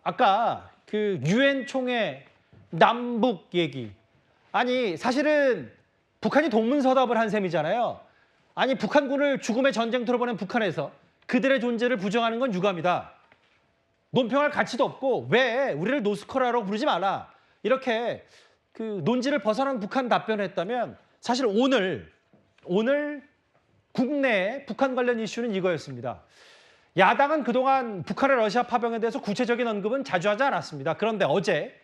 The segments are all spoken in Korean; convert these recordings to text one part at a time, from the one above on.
아까 그 유엔 총회 남북 얘기. 아니 사실은 북한이 동문서답을 한 셈이잖아요. 아니 북한군을 죽음의 전쟁터로 보낸 북한에서 그들의 존재를 부정하는 건 유감이다. 논평할 가치도 없고 왜 우리를 노스코리아라고 부르지 마라. 이렇게 그 논지를 벗어난 북한 답변을 했다면 사실 오늘 국내 북한 관련 이슈는 이거였습니다. 야당은 그동안 북한의 러시아 파병에 대해서 구체적인 언급은 자주 하지 않았습니다. 그런데 어제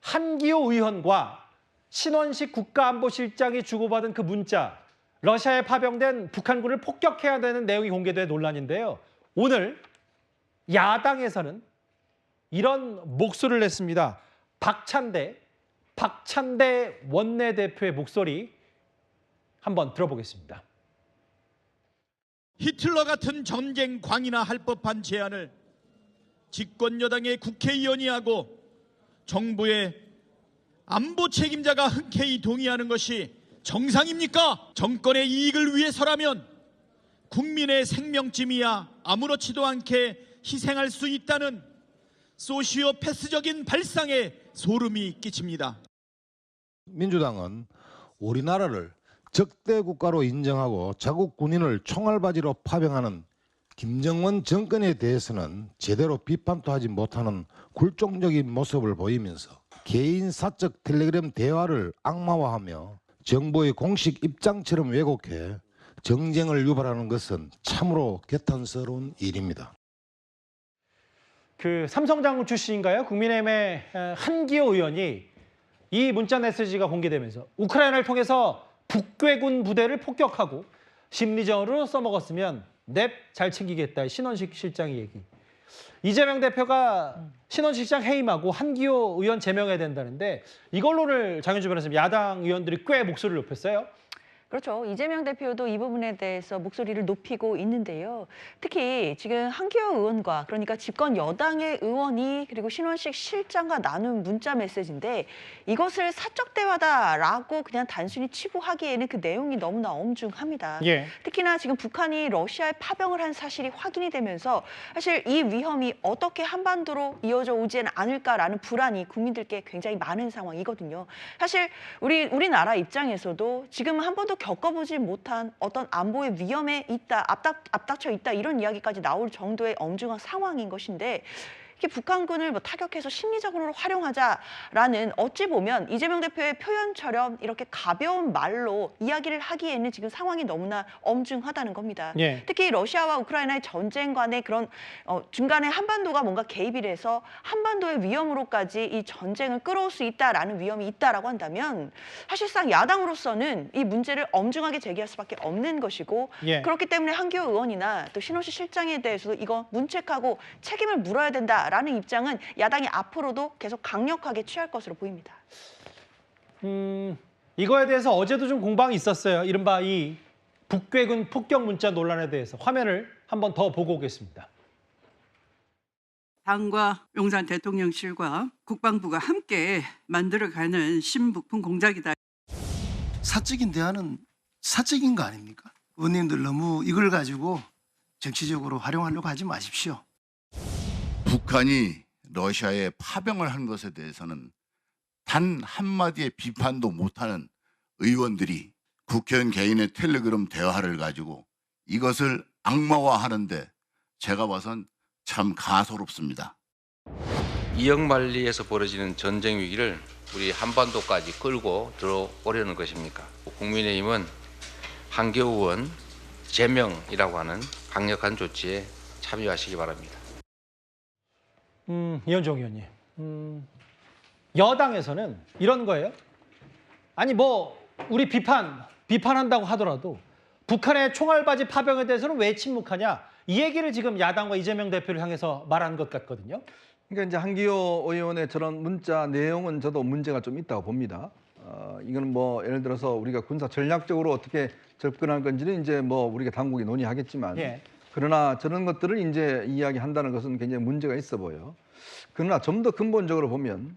한기호 의원과 신원식 국가안보실장이 주고받은 그 문자, 러시아에 파병된 북한군을 폭격해야 되는 내용이 공개된 논란인데요. 오늘 야당에서는 이런 목소리를 냈습니다. 박찬대 원내대표의 목소리 한번 들어보겠습니다. 히틀러 같은 전쟁 광이나 할 법한 제안을 집권 여당의 국회의원이 하고 정부의 안보 책임자가 흔쾌히 동의하는 것이 정상입니까? 정권의 이익을 위해서라면 국민의 생명쯤이야 아무렇지도 않게 희생할 수 있다는 소시오패스적인 발상에 소름이 끼칩니다. 민주당은 우리나라를 적대 국가로 인정하고 자국 군인을 총알바지로 파병하는 김정은 정권에 대해서는 제대로 비판도 하지 못하는 굴종적인 모습을 보이면서 개인 사적 텔레그램 대화를 악마화하며 정부의 공식 입장처럼 왜곡해 정쟁을 유발하는 것은 참으로 개탄스러운 일입니다. 그 삼성장군 출신인가요? 국민의힘의 한기호 의원이 이 문자 메시지가 공개되면서 우크라이나를 통해서 북괴군 부대를 폭격하고 심리전으로 써먹었으면 넵 잘 챙기겠다. 신원식 실장의 얘기. 이재명 대표가 신원식 실장 해임하고 한기호 의원 제명해야 된다는데 이걸로 오늘 장윤주 변호사님 야당 의원들이 꽤 목소리를 높였어요. 그렇죠. 이재명 대표도 이 부분에 대해서 목소리를 높이고 있는데요. 특히 지금 한기호 의원과 그러니까 집권 여당의 의원이 그리고 신원식 실장과 나눈 문자 메시지인데 이것을 사적 대화다라고 그냥 단순히 치부하기에는 그 내용이 너무나 엄중합니다. 예. 특히나 지금 북한이 러시아에 파병을 한 사실이 확인이 되면서 사실 이 위험이 어떻게 한반도로 이어져 오지는 않을까라는 불안이 국민들께 굉장히 많은 상황이거든요. 사실 우리나라 입장에서도 지금 한 번도 겪어보지 못한 어떤 안보의 위험에 있다, 앞닥쳐 있다 이런 이야기까지 나올 정도의 엄중한 상황인 것인데 이렇게 북한군을 타격해서 심리적으로 활용하자라는 어찌 보면 이재명 대표의 표현처럼 이렇게 가벼운 말로 이야기를 하기에는 지금 상황이 너무나 엄중하다는 겁니다. 예. 특히 러시아와 우크라이나의 전쟁 간의 그런 중간에 한반도가 뭔가 개입이 돼서 한반도의 위험으로까지 이 전쟁을 끌어올 수 있다라는 위험이 있다라고 한다면 사실상 야당으로서는 이 문제를 엄중하게 제기할 수밖에 없는 것이고 예. 그렇기 때문에 한기호 의원이나 또 신원식 실장에 대해서도 이거 문책하고 책임을 물어야 된다라는 입장은 야당이 앞으로도 계속 강력하게 취할 것으로 보입니다. 이거에 대해서 어제도 좀 공방이 있었어요. 이른바 이 북괴군 폭격 문자 논란에 대해서 화면을 한번 더 보고 오겠습니다. 당과 용산 대통령실과 국방부가 함께 만들어가는 신북풍 공작이다. 사적인 대화는 사적인 거 아닙니까? 의원님들 너무 이걸 가지고 정치적으로 활용하려고 하지 마십시오. 북한이 러시아에 파병을 한 것에 대해서는 단 한마디의 비판도 못하는 의원들이 국회의원 개인의 텔레그램 대화를 가지고 이것을 악마화하는데 제가 봐선 참 가소롭습니다. 이역만리에서 벌어지는 전쟁 위기를 우리 한반도까지 끌고 들어오려는 것입니까? 국민의힘은 한기호 의원 제명이라고 하는 강력한 조치에 참여하시기 바랍니다. 이현정 의원님, 여당에서는 이런 거예요. 아니 뭐 우리 비판한다고 하더라도 북한의 총알바지 파병에 대해서는 왜 침묵하냐? 이 얘기를 지금 야당과 이재명 대표를 향해서 말한 것 같거든요. 그러니까 이제 한기호 의원의 저런 문자 내용은 저도 문제가 좀 있다고 봅니다. 이거는 뭐 예를 들어서 우리가 군사 전략적으로 어떻게 접근할 건지는 이제 뭐 우리가 당국이 논의하겠지만 예. 그러나 저런 것들을 이제 이야기한다는 것은 굉장히 문제가 있어 보여요. 그러나 좀 더 근본적으로 보면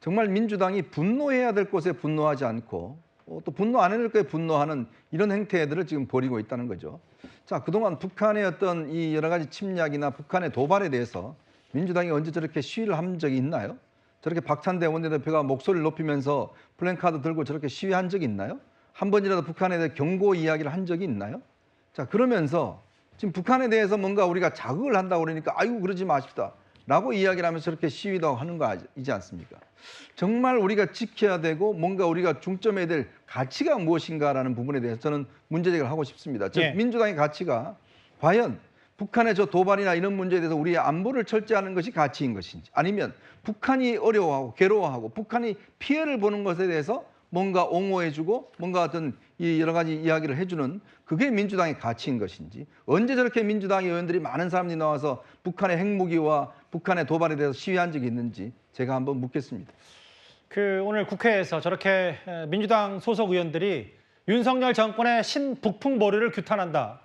정말 민주당이 분노해야 될 곳에 분노하지 않고 또 분노 안 해야 될 곳에 분노하는 이런 행태들을 지금 벌이고 있다는 거죠. 자, 그동안 북한의 어떤 이 여러 가지 침략이나 북한의 도발에 대해서 민주당이 언제 저렇게 시위를 한 적이 있나요? 저렇게 박찬대 원내대표가 목소리를 높이면서 플랜카드 들고 저렇게 시위한 적이 있나요? 한 번이라도 북한에 대해 경고 이야기를 한 적이 있나요? 자, 그러면서 지금 북한에 대해서 뭔가 우리가 자극을 한다고 그러니까 아이고 그러지 마십시다 라고 이야기를 하면서 저렇게 시위도 하는 거이지 않습니까? 정말 우리가 지켜야 되고 뭔가 우리가 중점해야 될 가치가 무엇인가라는 부분에 대해서 저는 문제제기를 하고 싶습니다. 즉 예. 민주당의 가치가 과연 북한의 저 도발이나 이런 문제에 대해서 우리의 안보를 철저하는 것이 가치인 것인지, 아니면 북한이 어려워하고 괴로워하고 북한이 피해를 보는 것에 대해서 뭔가 옹호해주고 뭔가 어떤 이 여러 가지 이야기를 해주는 그게 민주당의 가치인 것인지, 언제 저렇게 민주당 의원들이 많은 사람들이 나와서 북한의 핵무기와 북한의 도발에 대해서 시위한 적이 있는지 제가 한번 묻겠습니다. 오늘 국회에서 저렇게 민주당 소속 의원들이 윤석열 정권의 신북풍몰이를 규탄한다.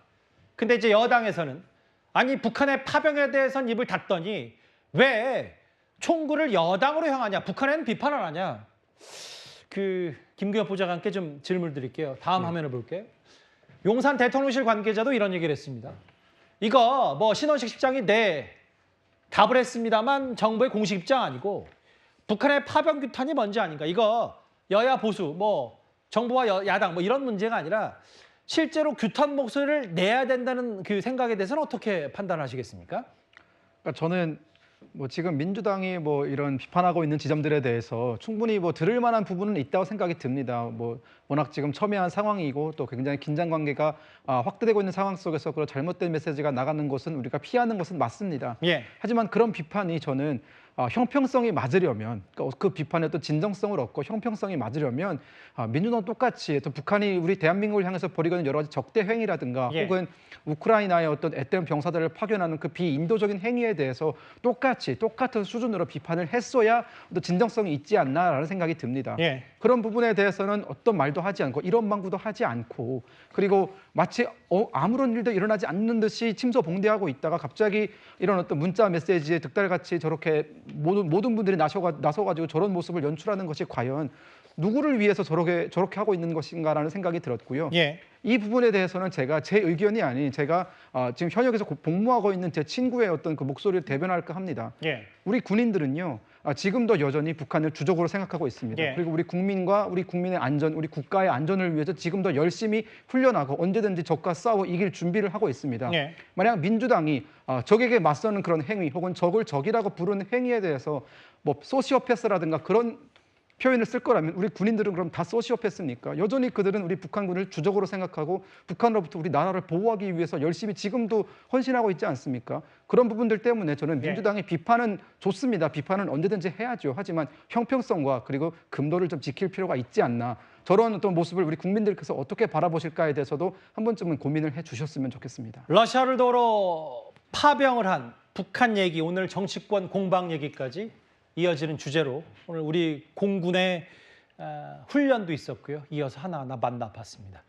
근데 이제 여당에서는 아니 북한의 파병에 대해서는 입을 닫더니 왜 총구를 여당으로 향하냐, 북한에는 비판 안 하냐. 김규엽 보좌관께 좀 질문 드릴게요. 다음 화면을 볼게요. 용산 대통령실 관계자도 이런 얘기를 했습니다. 이거 뭐 신원식 실장이 답을 했습니다만 정부의 공식 입장 아니고 북한의 파병 규탄이 뭔지 아닌가. 이거 여야 보수 뭐 정부와 야당 뭐 이런 문제가 아니라 실제로 규탄 목소리를 내야 된다는 그 생각에 대해서는 어떻게 판단하시겠습니까? 그러니까 저는 뭐 지금 민주당이 뭐 이런 비판하고 있는 지점들에 대해서 충분히 뭐 들을 만한 부분은 있다고 생각이 듭니다. 뭐 워낙 지금 첨예한 상황이고 또 굉장히 긴장 관계가 확대되고 있는 상황 속에서 그런 잘못된 메시지가 나가는 것은 우리가 피하는 것은 맞습니다. 예. 하지만 그런 비판이 저는 형평성이 맞으려면, 그러니까 그 비판의 어떤 진정성을 얻고 형평성이 맞으려면 민주당 똑같이 또 북한이 우리 대한민국을 향해서 벌이고 있는 여러 가지 적대 행위라든가 예. 혹은 우크라이나의 어떤 앳된 병사들을 파견하는 그 비인도적인 행위에 대해서 똑같은 수준으로 비판을 했어야 또 진정성이 있지 않나라는 생각이 듭니다. 예. 그런 부분에 대해서는 어떤 말도 하지 않고 이런 방구도 하지 않고, 그리고 마치 아무런 일도 일어나지 않는 듯이 침소봉대하고 있다가 갑자기 이런 어떤 문자 메시지에 득달같이 저렇게 모든 분들이 나서가지고 저런 모습을 연출하는 것이 과연 누구를 위해서 저렇게 하고 있는 것인가라는 생각이 들었고요. 예. 이 부분에 대해서는 제가 제 의견이 아닌 제가 지금 현역에서 복무하고 있는 제 친구의 어떤 그 목소리를 대변할까 합니다. 예. 우리 군인들은요, 지금도 여전히 북한을 주적으로 생각하고 있습니다. 예. 그리고 우리 국민과 우리 국민의 안전, 우리 국가의 안전을 위해서 지금도 열심히 훈련하고 언제든지 적과 싸워 이길 준비를 하고 있습니다. 예. 만약 민주당이 적에게 맞서는 그런 행위 혹은 적을 적이라고 부르는 행위에 대해서 뭐 소시오패스라든가 그런 표현을 쓸 거라면 우리 군인들은 그럼 다 소시오패스입니까? 여전히 그들은 우리 북한군을 주적으로 생각하고 북한으로부터 우리 나라를 보호하기 위해서 열심히 지금도 헌신하고 있지 않습니까? 그런 부분들 때문에 저는 민주당의 비판은 좋습니다. 비판은 언제든지 해야죠. 하지만 형평성과 그리고 금도를 좀 지킬 필요가 있지 않나. 저런 어떤 모습을 우리 국민들께서 어떻게 바라보실까에 대해서도 한 번쯤은 고민을 해주셨으면 좋겠습니다. 러시아를 도로 파병을 한 북한 얘기, 오늘 정치권 공방 얘기까지 이어지는 주제로 오늘 우리 공군의 훈련도 있었고요. 이어서 하나하나 만나봤습니다.